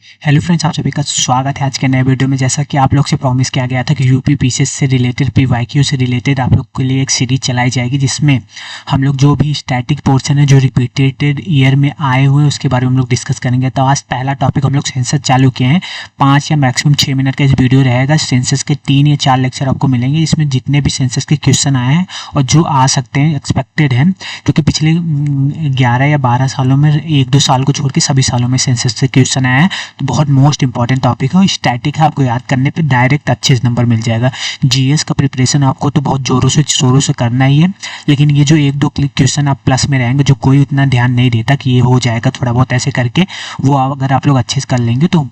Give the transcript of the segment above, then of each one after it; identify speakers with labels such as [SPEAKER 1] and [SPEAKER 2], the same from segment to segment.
[SPEAKER 1] Hello friends, आप सभी का स्वागत है आज के नए वीडियो में। जैसा कि आप लोग से प्रॉमिस किया गया था कि यूपी पीसीएस से रिलेटेड, पीवाईक्यू से रिलेटेड आप लोग के लिए एक सीरीज चलाई जाएगी, जिसमें हम लोग जो भी स्टैटिक पोर्शन है जो रिपीटेड ईयर में आए हुए हैं उसके बारे में हम लोग डिस्कस करेंगे। तो आज पहला टॉपिक हम लोग सेंसस चालू किए हैं। 5 या मैक्सिमम 6 मिनट का इस वीडियो रहेगा। सेंसस के 3 या 4 लेक्चर आपको मिलेंगे, इसमें जितने भी सेंसस के क्वेश्चन आए हैं और जो आ सकते हैं एक्सपेक्टेड हैं, क्योंकि पिछले 11 या 12 सालों में 1-2 साल को छोड़ के सभी सालों में सेंसस से क्वेश्चन आए हैं। तो बहुत मोस्ट इंपॉर्टेंट टॉपिक है। स्टैटिक है, आपको याद करने पे डायरेक्ट अच्छे से नंबर मिल जाएगा। जीएस का प्रिपरेशन आपको तो बहुत जोरों से शोरों से करना ही है, लेकिन ये जो 1-2 क्वेश्चन आप प्लस में रहेंगे जो कोई उतना ध्यान नहीं देता कि ये हो जाएगा, थोड़ा बहुत ऐसे करके वो अगर आप लोग अच्छे से कर लेंगे तो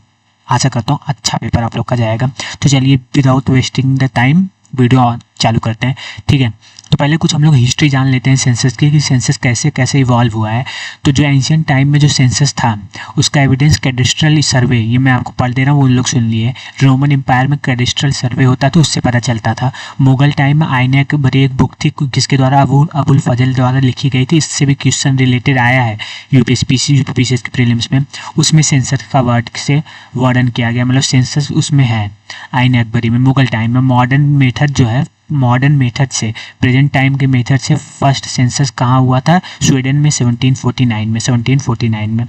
[SPEAKER 1] आशा करता हूँ अच्छा पेपर आप लोग का जाएगा। तो चलिए without wasting the time video चालू करते हैं, ठीक है। तो पहले कुछ हम लोग हिस्ट्री जान लेते हैं सेंसस की, कि सेंसस कैसे कैसे इवॉल्व हुआ है। तो जो एंशियंट टाइम में जो सेंसस था उसका एविडेंस कैडेस्ट्रल सर्वे, ये मैं आपको पढ़ दे रहा हूँ, वो लोग सुन लिए। रोमन एम्पायर में कैडेस्ट्रल सर्वे होता था, उससे पता चलता था। मुगल टाइम में आईनैक बड़ी एक बुक थी जिसके द्वारा अबुल फजल द्वारा लिखी गई थी, इससे भी क्वेश्चन रिलेटेड आया है यूपीएससी के प्रीलिम्स में। उसमें सेंसस का वर्ड से वर्णन किया गया, मतलब सेंसस उसमें है आईन अकबरी में। मुगल टाइम में मॉडर्न मेथड जो है, मॉडर्न मेथड से प्रेजेंट टाइम के मेथड से फर्स्ट सेंसस कहाँ हुआ था? स्वीडन में 1749 में।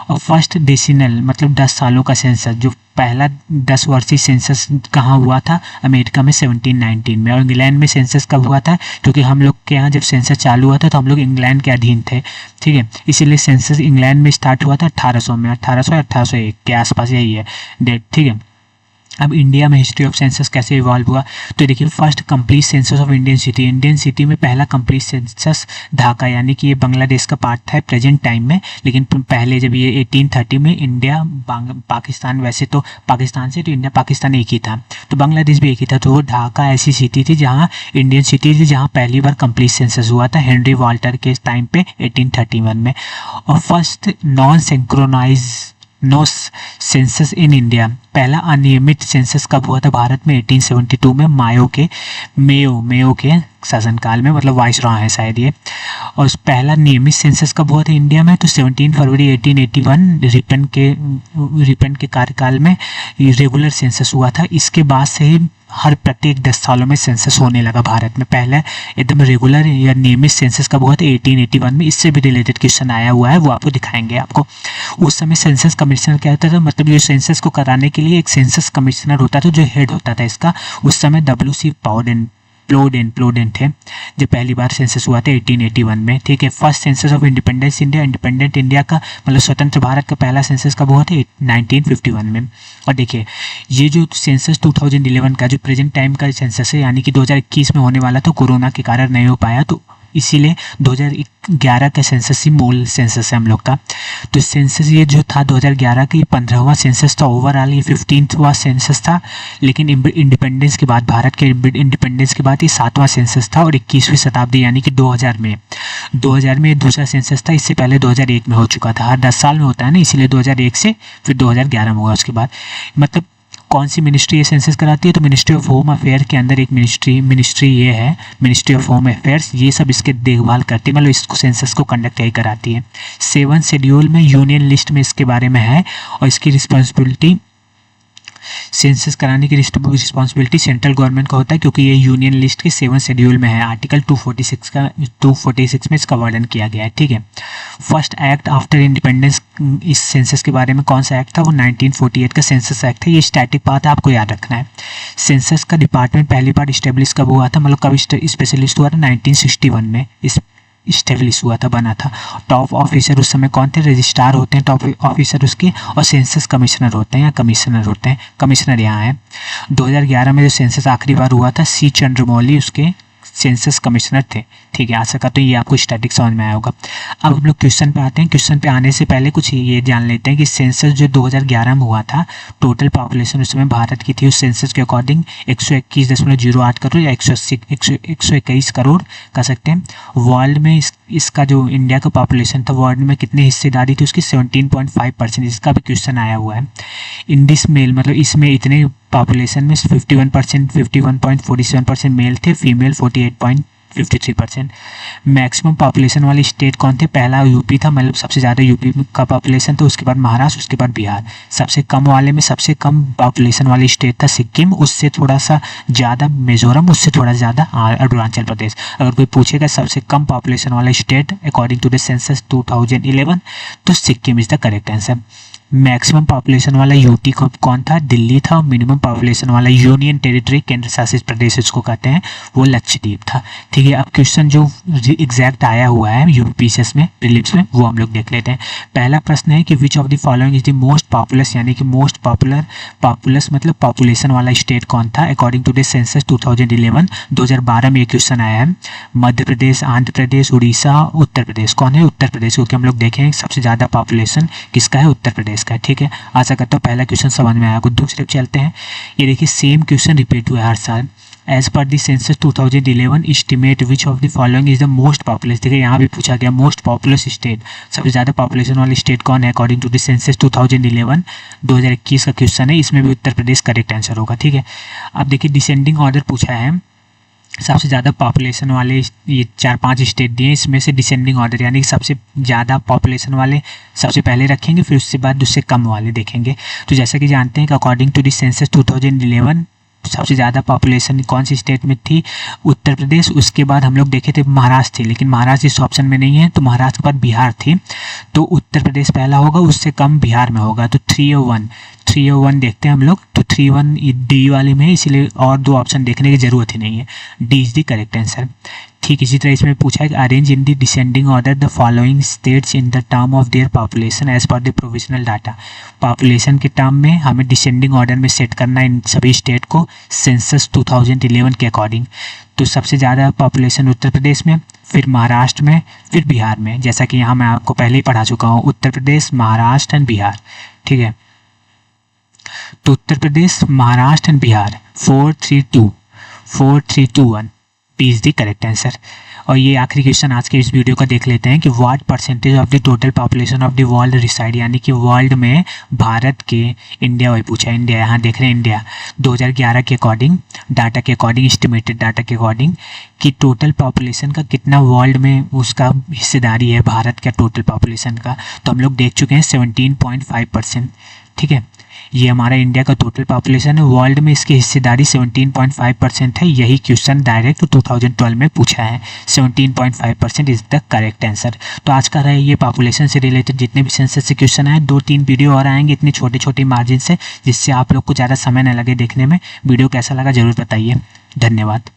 [SPEAKER 1] और फर्स्ट डेसिनल मतलब 10 सालों का सेंसस, जो पहला 10 वर्षीय सेंसस कहाँ हुआ था? अमेरिका में 1719 में। और इंग्लैंड में सेंसस कब हुआ था? क्योंकि हम लोग के यहाँ जब सेंसस चालू हुआ था तो हम लोग इंग्लैंड के अधीन थे, ठीक है, इसीलिए सेंसस इंग्लैंड में स्टार्ट हुआ था 1800 में। 1800 या 1801 के आसपास यही है डेट, ठीक है। अब इंडिया में हिस्ट्री ऑफ सेंसस कैसे इवॉल्व हुआ? तो देखिए, first complete census of Indian city में पहला कंप्लीट सेंसस ढाका, यानी कि ये बांग्लादेश का पार्ट था प्रेजेंट टाइम में, लेकिन पहले जब ये 1830 में इंडिया पाकिस्तान, वैसे तो पाकिस्तान से तो इंडिया पाकिस्तान एक ही था, तो बांग्लादेश भी एक ही था। तो वो ढाका ऐसी सिटी थी जहाँ इंडियन सिटी थी जहाँ पहली बार कंप्लीट सेंसस हुआ था हेनरी वॉल्टर के टाइम पे 1831 में। और first non synchronize no census in India, पहला अनियमित सेंसस कब हुआ था भारत में? 1872 में मेयो के शासनकाल में, मतलब वाइसरॉय है शायद ये। और पहला नियमित सेंसस कब हुआ था इंडिया में? तो 17 फरवरी 1881 रिपन के कार्यकाल में रेगुलर सेंसस हुआ था। इसके बाद से ही हर प्रत्येक 10 सालों में सेंसस होने लगा भारत में। पहले एकदम रेगुलर या नियमित सेंसस कब हुआ था? 1881 में। इससे भी रिलेटेड क्वेश्चन आया हुआ है, वो आपको दिखाएंगे आपको। उस समय सेंसस कमिश्नर क्या होता था? मतलब ये सेंसस को कराने के लिए एक सेंसस कमिश्नर होता था जो हेड होता था इसका। उस समय WC प्लोडेन थे जब पहली बार सेंसस हुआ था 1881 में, ठीक है। First census of independence India, independent India का मतलब स्वतंत्र भारत का पहला सेंसस कब हुआ था? 1951 में। और देखिए, ये जो सेंसस 2011 का जो प्रेजेंट टाइम का सेंसस है, यानी कि 2021 में होने वाला था, कोरोना के कारण नहीं हो पाया, तो इसीलिए 2011 का सेंसस ही मूल सेंसस है हम लोग का। तो सेंसस ये जो था 2011 का, ये 15वां सेंसस था। ओवरऑल ये 15वां सेंसस था, लेकिन इंडिपेंडेंस के बाद, भारत के इंडिपेंडेंस के बाद ये 7वां सेंसस था। और 21वीं शताब्दी यानी कि 2000 में दूसरा सेंसस था। इससे पहले 2001 में हो चुका था। हर 10 साल में होता है ना, इसीलिए 2001 से फिर 2011 में हुआ उसके बाद। मतलब कौन सी मिनिस्ट्री ये सेंसस कराती है? तो मिनिस्ट्री ऑफ होम अफेयर के अंदर एक मिनिस्ट्री ये है, मिनिस्ट्री ऑफ होम अफेयर्स, ये सब इसके देखभाल करती है, मतलब इसको सेंसस को कंडक्ट यही कराती है। 7 शेड्यूल में यूनियन लिस्ट में इसके बारे में है, और इसकी रिस्पॉन्सिबिलिटी, सेंसस कराने की रिस्पॉन्सिबिलिटी सेंट्रल गवर्नमेंट का होता है, क्योंकि ये यूनियन लिस्ट के 7 शेड्यूल में है। आर्टिकल 246 में इसका वर्णन किया गया है, ठीक है। फर्स्ट एक्ट आफ्टर इंडिपेंडेंस, इस सेंसस के बारे में कौन सा एक्ट था? वो 1948 का सेंसस एक्ट है। ये स्टैटिक बात है, आपको याद रखना है। सेंसस का डिपार्टमेंट पहली बार इस्टेब्लिश कब हुआ था, मतलब कब स्पेशलिस्ट हुआ था? 1961 में इस्टेब्लिश हुआ था, बना था। टॉप ऑफिसर उस समय कौन थे? रजिस्ट्रार होते हैं टॉप ऑफिसर उसके, और सेंसस कमिश्नर होते हैं, या कमिश्नर यहाँ है। 2011 में जो सेंसस आखिरी बार हुआ था, C चंद्रमौली उसके सेंसस कमिश्नर थे, ठीक है। आशा करता हूँ ये आपको स्टैटिक समझ में आया होगा। अब हम लोग क्वेश्चन पे आते हैं। क्वेश्चन पे आने से पहले कुछ ये जान लेते हैं कि सेंसस जो 2011 में हुआ था, टोटल पॉपुलेशन उस समय भारत की थी उस सेंसस के अकॉर्डिंग 121.08 करोड़ या 121 करोड़ कह सकते हैं। वर्ल्ड में इसका जो इंडिया का पॉपुलेशन था, वर्ल्ड में कितनी हिस्सेदारी थी उसकी? 17.5%। इसका भी क्वेश्चन आया हुआ है। इन दिस मेल, मतलब इसमें इतने पॉपुलेशन में 51%, 51.47% मेल थे, फीमेल 53%। मैक्सिमम पॉपुलेशन वाली स्टेट कौन थे? पहला यूपी था, मतलब सबसे ज़्यादा यूपी का पॉपुलेशन था, उसके बाद महाराष्ट्र, उसके बाद बिहार। सबसे कम वाले में सबसे कम पॉपुलेशन वाली स्टेट था सिक्किम, उससे थोड़ा सा ज़्यादा मिजोरम, उससे थोड़ा ज़्यादा अरुणाचल प्रदेश। अगर कोई पूछेगा सबसे कम पॉपुलेशन वाला state according to the census 2011 तो Sikkim is the correct answer. Maximum population वाला यूटी कौन था? दिल्ली था। और मिनिमम पॉपुलेशन वाला यूनियन टेरिटरी, केंद्र शासित प्रदेश इसको कहते हैं, वो लक्षद्वीप था। ठीक है, अब क्वेश्चन जो एग्जैक्ट आया हुआ है यूपीपीसीएस में प्रीलिम्स में वो हम लोग देख लेते हैं। पहला प्रश्न है कि विच of the following is the most populace, यानी कि मोस्ट पॉपुलस मतलब पॉपुलेशन वाला स्टेट कौन था अकॉर्डिंग टू द सेंसस 2012 में ये क्वेश्चन आया है। मध्य प्रदेश, आंध्र प्रदेश, उड़ीसा, उत्तर प्रदेश। कौन है? उत्तर प्रदेश, क्योंकि हम लोग देखें सबसे ज़्यादा पॉपुलेशन किसका है? उत्तर प्रदेश का। ठीक है, आशा करता हूँ पहला क्वेश्चन समझ में आया। कुछ दूसरे पे चलते हैं। ये देखिए सेम क्वेश्चन रिपीट हुआ है हर साल। As per the census 2011 estimate which of the following is the most populous. देखिए यहाँ भी पूछा गया मोस्ट पॉपुलस स्टेट, सबसे ज़्यादा पॉपुलेशन वाली स्टेट कौन है अकॉर्डिंग टू द सेंसस 2021 का क्वेश्चन है। इसमें भी उत्तर प्रदेश करेक्ट आंसर होगा। ठीक है, अब देखिए डिसेंडिंग ऑर्डर पूछा है। सबसे ज़्यादा पॉपुलेशन वाले ये 4-5 स्टेट दिए, इसमें से डिसेंडिंग ऑर्डर यानी कि सबसे ज़्यादा पॉपुलेशन वाले सबसे पहले रखेंगे, फिर उसके बाद उससे कम वाले देखेंगे। तो जैसा कि जानते हैं कि अकॉर्डिंग टू द सेंसस 2011 सबसे ज़्यादा पॉपुलेशन कौन सी स्टेट में थी? उत्तर प्रदेश। उसके बाद हम लोग देखे थे महाराष्ट्र थी, लेकिन महाराष्ट्र इस ऑप्शन में नहीं है, तो महाराष्ट्र के बाद बिहार थी, तो उत्तर प्रदेश पहला होगा, उससे कम बिहार में होगा। तो 301 देखते हैं हम लोग, तो 31 डी वाले में है, इसलिए और दो ऑप्शन देखने की जरूरत ही नहीं है, D is the correct answer. ठीक इसी तरह इसमें पूछा है कि arrange in the descending order the following states in the term of their population as per the provisional data. Population के टर्म में हमें डिसेंडिंग ऑर्डर में सेट करना है इन सभी स्टेट को सेंसस 2011 के अकॉर्डिंग। तो सबसे ज़्यादा पॉपुलेशन उत्तर प्रदेश में, फिर महाराष्ट्र में, फिर बिहार में, जैसा कि यहाँ मैं आपको पहले ही पढ़ा चुका हूँ, उत्तर प्रदेश, महाराष्ट्र एंड बिहार। ठीक है, तो Uttar Pradesh, Maharashtra and Bihar 432 1 B is the correct answer. और ये आखिरी क्वेश्चन आज के इस वीडियो का देख लेते हैं कि what percentage of the total population of the world reside, यानी कि वर्ल्ड में भारत के, इंडिया वही पूछा है, इंडिया यहाँ देख रहे हैं, इंडिया 2011 के अकॉर्डिंग, डाटा के अकॉर्डिंग, एस्टिमेटेड डाटा के अकॉर्डिंग कि टोटल पॉपुलेशन का कितना वर्ल्ड में उसका हिस्सेदारी है भारत का टोटल पॉपुलेशन का। तो हम लोग देख चुके हैं 17.5%। ठीक है, ये हमारा इंडिया का टोटल पॉपुलेशन है, वर्ल्ड में इसकी हिस्सेदारी 17.5% है। यही क्वेश्चन डायरेक्ट 2012 में पूछा है, 17.5% इज द करेक्ट आंसर। तो आज का रहा ये पॉपुलेशन से रिलेटेड जितने भी सेंसस से क्वेश्चन आए, 2-3 वीडियो और आएंगे इतने छोटे छोटे मार्जिन से, जिससे आप लोग को ज़्यादा समय न लगे देखने में। वीडियो कैसा लगा जरूर बताइए। धन्यवाद।